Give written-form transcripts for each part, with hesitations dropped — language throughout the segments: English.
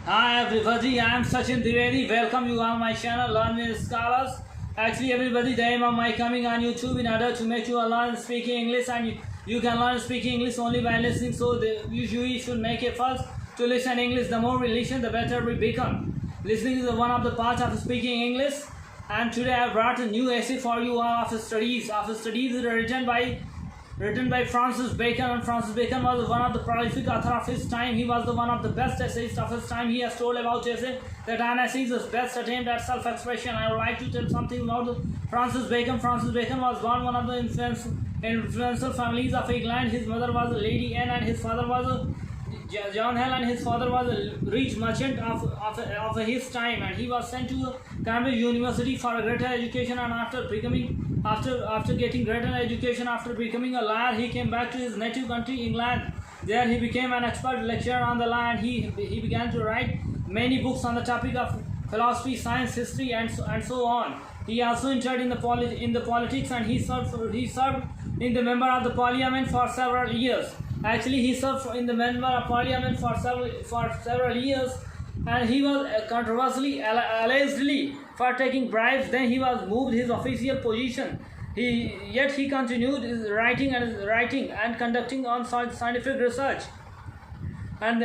Hi everybody, I am Sachin Dwivedi. Welcome you on my channel Learn with Scholars. Actually everybody, the aim of my coming on YouTube in order to make you learn speaking English, and you can learn speaking English only by listening. So you should make a first to listen English. The more we listen, the better we become. Listening is one of the parts of speaking English. And today I brought a new essay for you of studies. Studies is written by Francis Bacon, and Francis Bacon was one of the prolific author of his time. He was one of the best essayists of his time. He has told about essay that an essay is his best attempt at self-expression. I would like to tell something about Francis Bacon. Francis Bacon was born one of the influential families of England. His mother was Lady Anne and his father was John Hall, and his father was a rich merchant of his time, and he was sent to Cambridge University for a greater education. And after getting greater education, after becoming a lawyer, he came back to his native country, England. There he became an expert lecturer on the law, and he began to write many books on the topic of philosophy, science, history, and so on. He also entered in the politics, and he served in the member of the parliament for several years. Actually, he served in the member of parliament for several years, and he was controversially allegedly for taking bribes. Then he was moved his official position. Yet he continued his writing and conducting on scientific research. And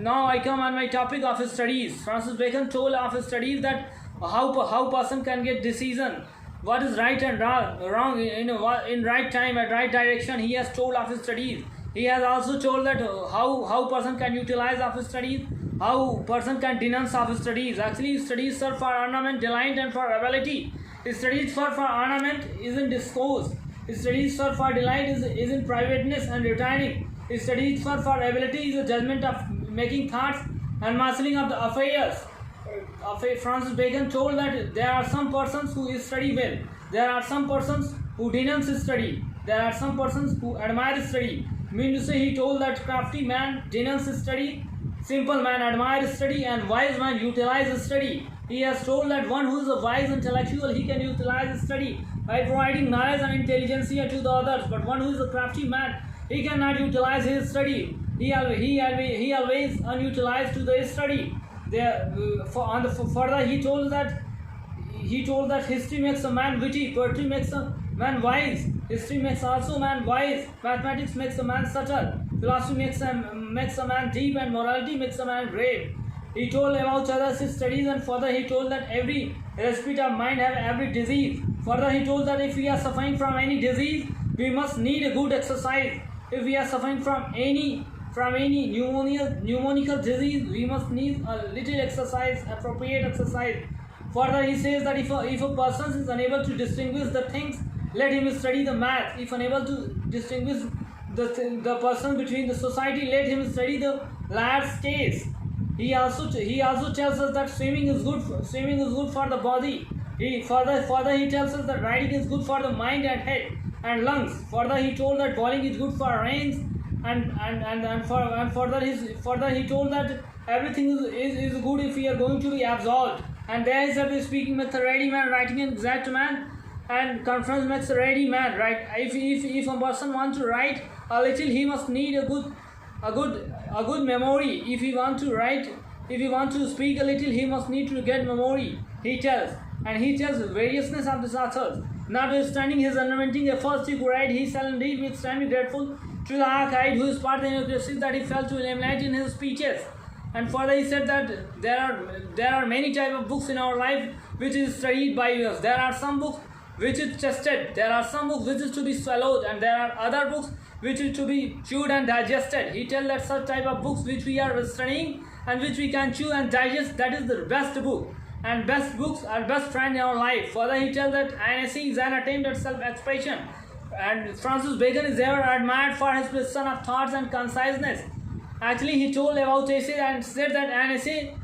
now I come on my topic of his studies. Francis Bacon told of his studies that how person can get decision, what is right and wrong in right time at right direction. He has told of his studies. He has also told that how person can utilize of his studies, how person can denounce of his studies. Actually, his studies serve for ornament, delight, and for ability. His studies serve for ornament is in discourse. His studies serve for delight is in privateness and retiring. His studies serve for ability is a judgment of making thoughts and mastering of the affairs. Francis Bacon told that there are some persons who study well, there are some persons who denounce study, there are some persons who admire study. Mean to say, he told that crafty man denounces study, simple man admires study, and wise man utilizes study. He has told that one who is a wise intellectual, he can utilize study by providing knowledge and intelligence to the others, but one who is a crafty man, he cannot utilize his study. He always unutilized to the study. Further, he told that history makes a man witty, poetry makes a man wise, history makes also a man wise, mathematics makes a man subtle, philosophy makes a man deep, and morality makes a man great. He told about others his studies, and further he told that every respite of mind have every disease. Further, he told that if we are suffering from any disease, we must need a good exercise. If we are suffering from any pneumonical disease, we must need a little exercise, appropriate exercise. Further, he says that if a person is unable to distinguish the things, let him study the math. If unable to distinguish the person between the society, let him study the lad's case. He also tells us that swimming is good for the body. Further he tells us that riding is good for the mind and head and lungs. Further, he told that bowling is good for brains. Further he told that everything is good if we are going to be absorbed. And there is a speaking makes a ready man, writing an exact man, and conference makes a ready man. Right? If a person wants to write a little, he must need a good memory. If he want to speak a little, he must need to get memory. He tells variousness of the authors. Notwithstanding his unremitting efforts to write, he shall indeed be extremely grateful to the archive who is part of the democracy that he felt to eliminate in his speeches. And further he said that there are many types of books in our life which is studied by us. There are some books which is tested, there are some books which is to be swallowed, and there are other books which is to be chewed and digested. He tells that such type of books which we are studying and which we can chew and digest, that is the best book. And best books are best friend in our life. Further he tells that an essay is an attempt at self-expression. And Francis Bacon is ever admired for his precision of thoughts and conciseness. Actually, he told about essay and said that an essay,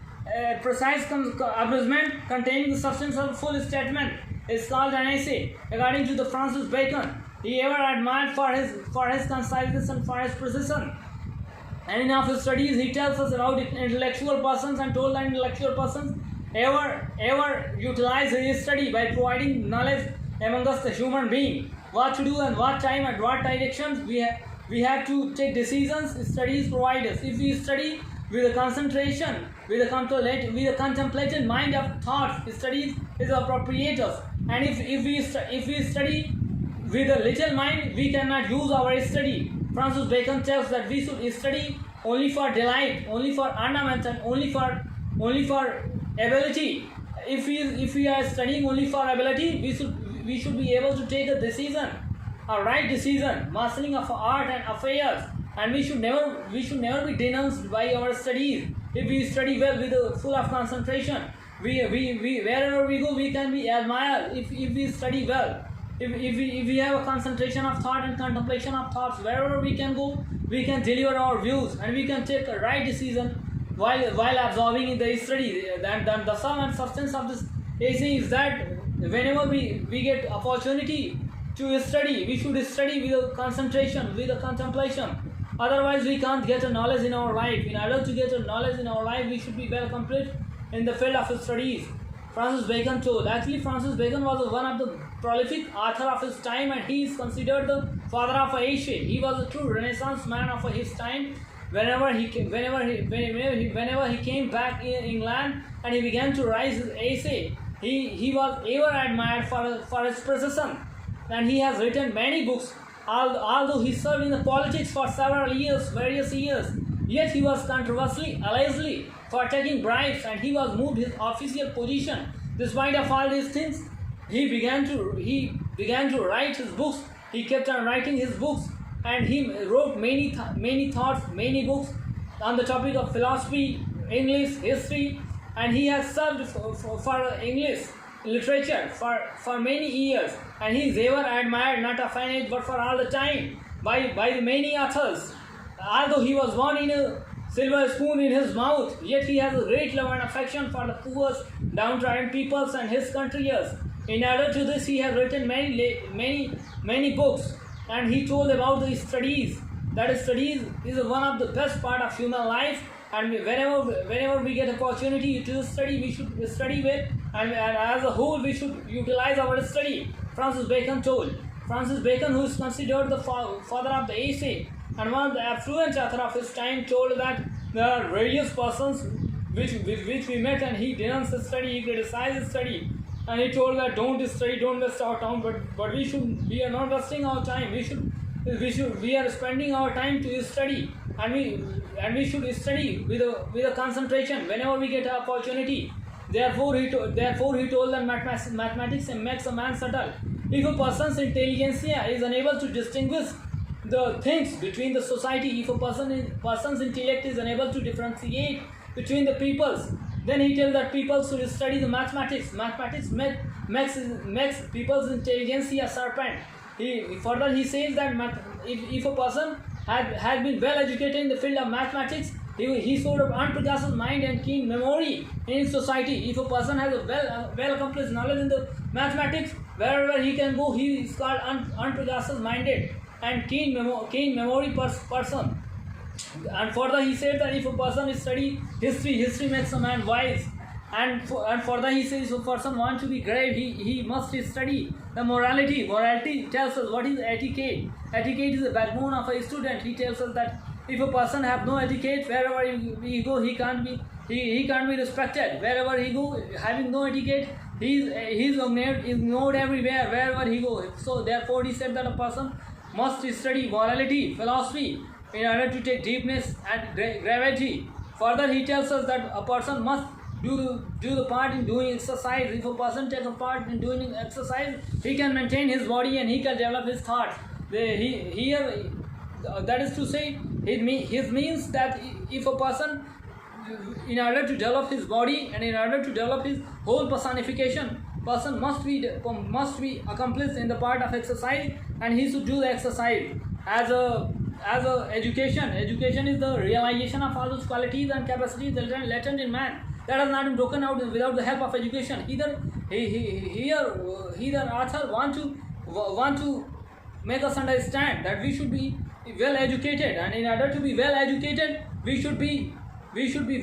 precise abridgment containing the substance of a full statement, is called an essay. According to the Francis Bacon, he ever admired for his conciseness and for his precision. And in his studies, he tells us about intellectual persons, and told that intellectual persons ever utilize his study by providing knowledge among us the human being. What to do and what time and what directions we have to take decisions. Studies provide us. If we study, with a concentration, with a contemplated mind of thoughts. Studies is appropriate us, and if we study with a little mind, we cannot use our study. Francis Bacon tells that we should study only for delight, only for ornament, and only for ability. If we are studying only for ability, we should be able to take a decision, a right decision, mastering of art and affairs, and we should never be denounced by our studies. If we study well with a full of concentration, we wherever we go, we can be admired. If we study well, if we have a concentration of thought and contemplation of thoughts, wherever we can go, we can deliver our views and we can take a right decision while absorbing in the study. Then the sum and substance of this essay is that whenever we get opportunity to study, we should study with a concentration, with a contemplation. Otherwise, we can't get a knowledge in our life. In order to get a knowledge in our life, we should be well complete in the field of studies. Francis Bacon told. Actually, Francis Bacon was one of the prolific author of his time, and he is considered the father of Asia. He was a true Renaissance man of his time. Whenever he came back in England and he began to rise his essay, he was ever admired for his precision, and he has written many books. Although he served in the politics for various years, yet he was controversially allegedly for taking bribes, and he was moved his official position. Despite of all these things, he began to write his books. He kept on writing his books, and he wrote many thoughts, many books on the topic of philosophy, English, history, and he has served for English literature for many years, and he is ever admired not of an age but for all the time by the many authors. Although he was born in a silver spoon in his mouth, yet he has a great love and affection for the poor, downtrodden peoples and his countryers. In order to this, he has written many books, and he told about the studies. That studies is one of the best part of human life, and whenever we get opportunity to study, we should study well, and as a whole, we should utilize our study. Francis Bacon told. Francis Bacon, who is considered the father of the essay and one of the affluent author of his time, told that there are various persons with which we met, and he denounced the study, he criticized the study, and he told that don't study, don't waste our time. But we are not wasting our time. We are spending our time to study, and we should study with a concentration whenever we get an opportunity. Therefore he told that mathematics makes a man subtle. If a person's intelligentsia is unable to distinguish the things between the society, if a person's intellect is unable to differentiate between the peoples, then he tells that people should study the mathematics. Mathematics makes people's intelligentsia serpent. Further he says that if a person had been well educated in the field of mathematics, he showed up unprejudiced mind and keen memory in society. If a person has a well accomplished knowledge in the mathematics, wherever he can go, he is called unprejudiced minded and keen memory person. And further he said that if a person study history makes a man wise. And further he says if a person wants to be great, he must study the morality. Morality tells us what is etiquette. Etiquette is the backbone of a student. He tells us that if a person have no etiquette, wherever he go, he can't be respected. Wherever he go, having no etiquette, he is ignored everywhere, wherever he go. So therefore he said that a person must study morality, philosophy, in order to take deepness and gravity. Further he tells us that a person must do the part in doing exercise. If a person takes a part in doing exercise, he can maintain his body and he can develop his thoughts. That is to say, his means that if a person, in order to develop his body and in order to develop his whole personification, person must be accomplished in the part of exercise, and he should do the exercise as a education. Education is the realization of all those qualities and capacities latent in man that has not been broken out without the help of education. Either author want to make us understand that we should be well educated, and in order to be well educated, we should be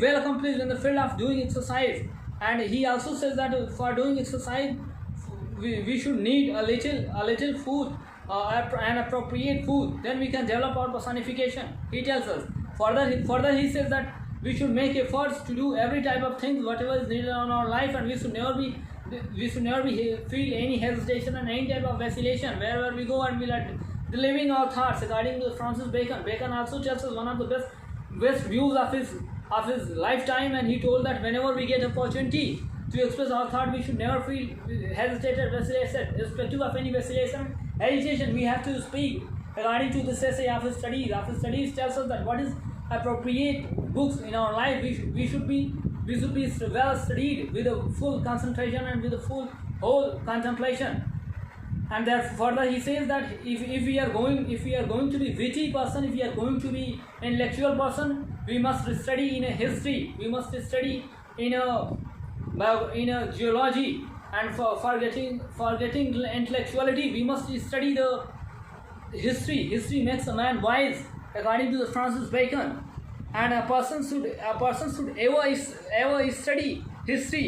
well accomplished in the field of doing exercise. And he also says that for doing exercise, we should need a little food, an appropriate food. Then we can develop our personification. He tells us. Further he says that we should make efforts to do every type of things whatever is needed in our life, and we should never feel any hesitation and any type of vacillation wherever we go, and we are delivering our thoughts. According to Francis Bacon, also tells us one of the best views of his lifetime, and he told that whenever we get opportunity to express our thought, we should never feel hesitated, vacillation, irrespective of any vacillation, hesitation. We have to speak. According to this essay of his studies tells us that what is appropriate books in our life, we should be well studied with a full concentration and with a whole contemplation. And therefore further he says that if we are going to be witty person, if we are going to be intellectual person, we must study in a history, we must study in a geology, and for getting intellectuality, we must study the history makes a man wise, according to the Francis Bacon. And a person should ever study history.